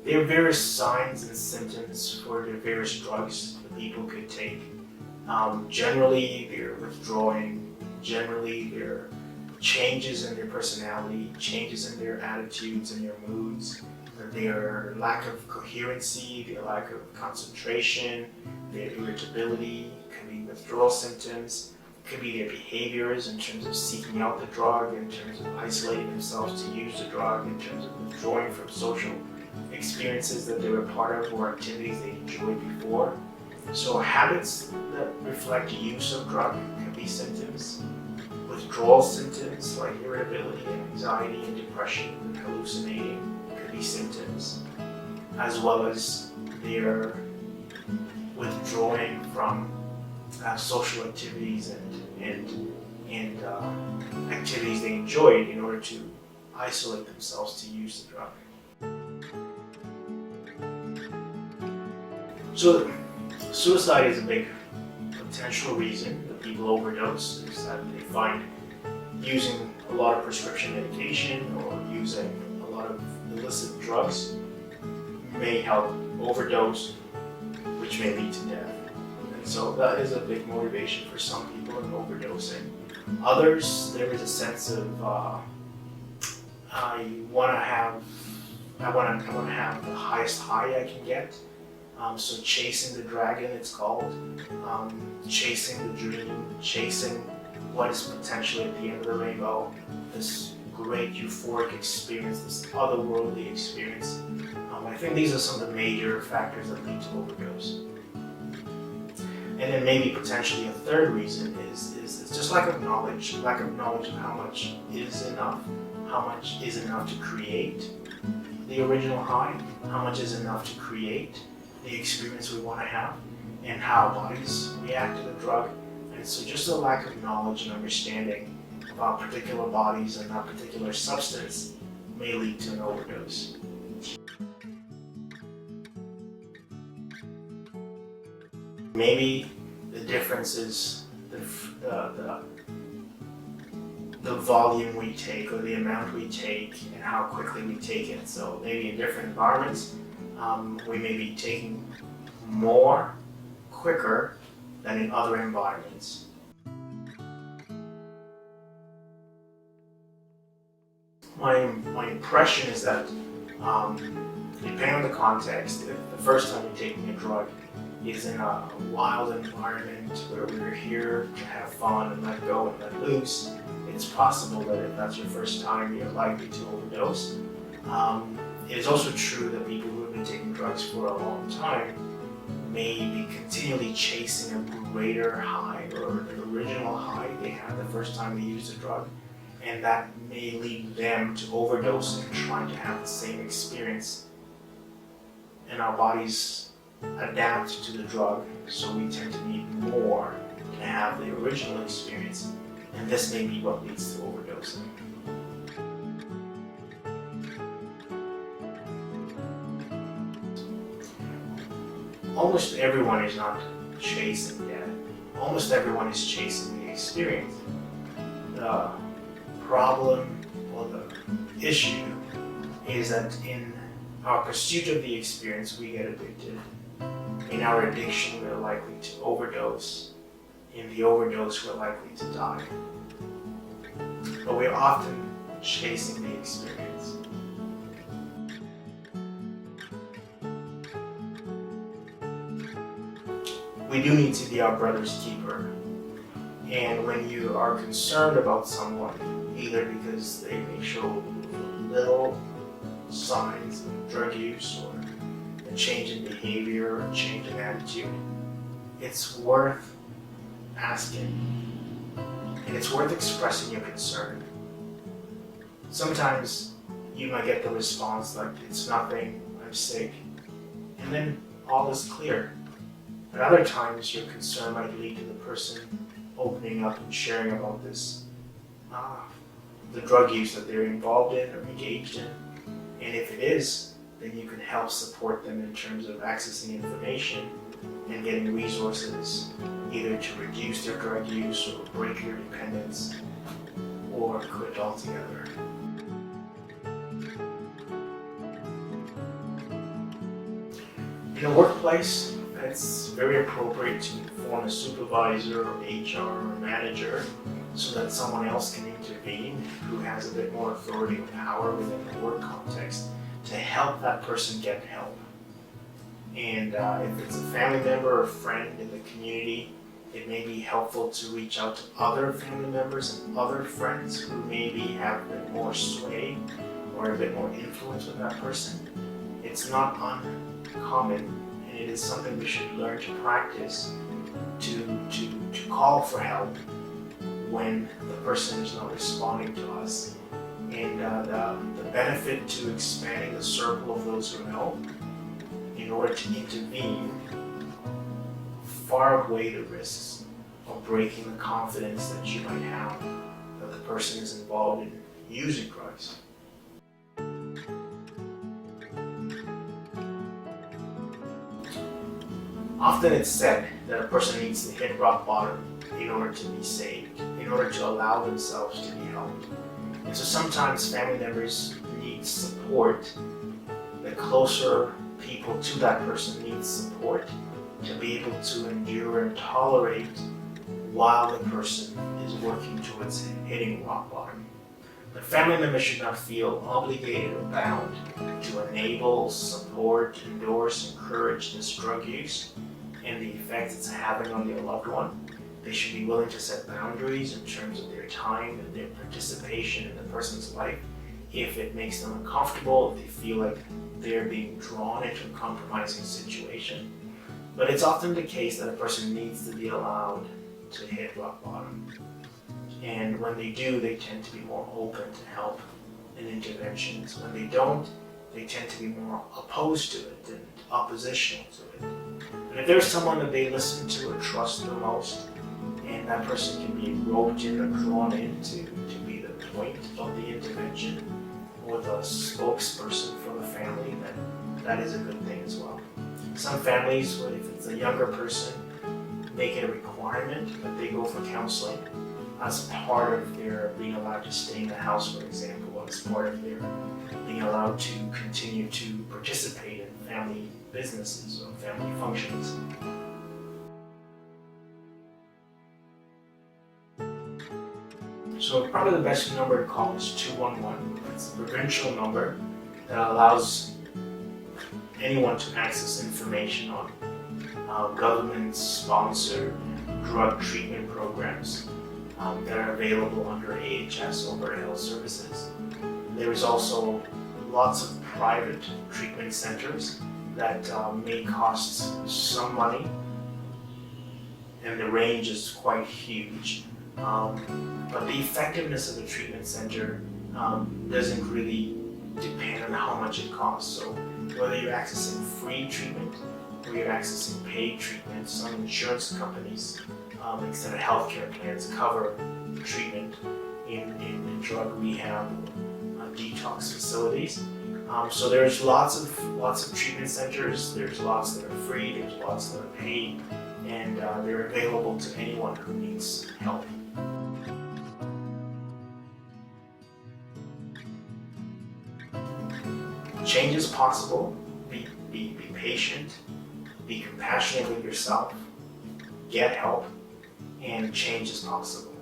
There are various signs and symptoms for the various drugs that people could take. Generally, they're withdrawing. Generally, they're changes in their personality, changes in their attitudes and their moods, their lack of coherency, their lack of concentration, their irritability, could be withdrawal symptoms, could be their behaviors in terms of seeking out the drug, in terms of isolating themselves to use the drug, in terms of withdrawing from social experiences that they were part of or activities they enjoyed before. So habits that reflect use of drug could be symptoms. Withdrawal symptoms like irritability, anxiety, and depression, and hallucinating could be symptoms, as well as their withdrawing from social activities and activities they enjoyed in order to isolate themselves to use the drug. So suicide is a big potential reason that people overdose, is that they find using a lot of prescription medication or using a lot of illicit drugs may help overdose, which may lead to death. And so that is a big motivation for some people in overdosing. Others, there is a sense of I want to have the highest high I can get. So chasing the dragon, it's called, chasing the dream, chasing what is potentially at the end of the rainbow, this great euphoric experience, this otherworldly experience. I think these are some of the major factors that lead to overdose. And then maybe potentially a third reason is just lack of knowledge of how much is enough to create the original high, how much is enough to create the experience we want to have, and how bodies react to the drug. And so just a lack of knowledge and understanding about particular bodies and that particular substance may lead to an overdose. Maybe the difference is the volume we take or the amount we take and how quickly we take it. So maybe in different environments, we may be taking more quicker than in other environments. My impression is that depending on the context, if the first time you're taking a drug is in a wild environment where we're here to have fun and let go and let loose, it's possible that if that's your first time, you're likely to overdose. It is also true that people who have been taking drugs for a long time may be continually chasing a greater high or the original high they had the first time they used the drug, and that may lead them to overdosing, trying to have the same experience. And our bodies adapt to the drug, so we tend to need more to have the original experience, and this may be what leads to overdosing. Almost everyone is not chasing death. Almost everyone is chasing the experience. The problem or the issue is that in our pursuit of the experience, we get addicted. In our addiction, we're likely to overdose. In the overdose, we're likely to die. But we're often chasing the experience. We do need to be our brother's keeper. And when you are concerned about someone, either because they may show little signs of drug use or a change in behavior or a change in attitude, it's worth asking. And it's worth expressing your concern. Sometimes you might get the response like, "It's nothing, I'm sick," and then all is clear. At other times, your concern might lead to the person opening up and sharing about this, the drug use that they're involved in or engaged in. And if it is, then you can help support them in terms of accessing information and getting resources, either to reduce their drug use or break their dependence or quit altogether. In a workplace, it's very appropriate to inform a supervisor, or HR, or manager so that someone else can intervene who has a bit more authority or power within the work context to help that person get help. And if it's a family member or friend in the community, it may be helpful to reach out to other family members and other friends who maybe have a bit more sway or a bit more influence with that person. It's not uncommon, and it is something we should learn to practice to call for help when the person is not responding to us. And the benefit to expanding the circle of those who know in order to intervene far outweigh the risks of breaking the confidence that you might have that the person is involved in using drugs. Often it's said that a person needs to hit rock bottom in order to be saved, in order to allow themselves to be helped. And so sometimes family members need support. The closer people to that person need support to be able to endure and tolerate while the person is working towards hitting rock bottom. The family member should not feel obligated or bound to enable, support, endorse, encourage this drug use and the effect it's having on their loved one. They should be willing to set boundaries in terms of their time and their participation in the person's life if it makes them uncomfortable, if they feel like they're being drawn into a compromising situation. But it's often the case that a person needs to be allowed to hit rock bottom. And when they do, they tend to be more open to help and interventions. When they don't, they tend to be more opposed to it and oppositional to it. And if there's someone that they listen to or trust the most, and that person can be roped in or drawn in to be the point of the intervention or the spokesperson for the family, then that is a good thing as well. Some families, if it's a younger person, make it a requirement that they go for counseling as part of their being allowed to stay in the house, for example, or as part of their being allowed to continue to participate in family businesses or family functions. So probably the best number to call is 211. It's a provincial number that allows anyone to access information on government-sponsored drug treatment programs that are available under AHS, Alberta Health Services. There is also lots of private treatment centers that may cost some money, and the range is quite huge. But the effectiveness of the treatment center doesn't really depend on how much it costs. So whether you're accessing free treatment or you're accessing paid treatment, some insurance companies, instead of healthcare plans, cover treatment in drug rehab or detox facilities. So there's lots of treatment centers. There's lots that are free. There's lots that are paid, and they're available to anyone who needs help. Change is possible. Be patient. Be compassionate with yourself. Get help, and change is possible.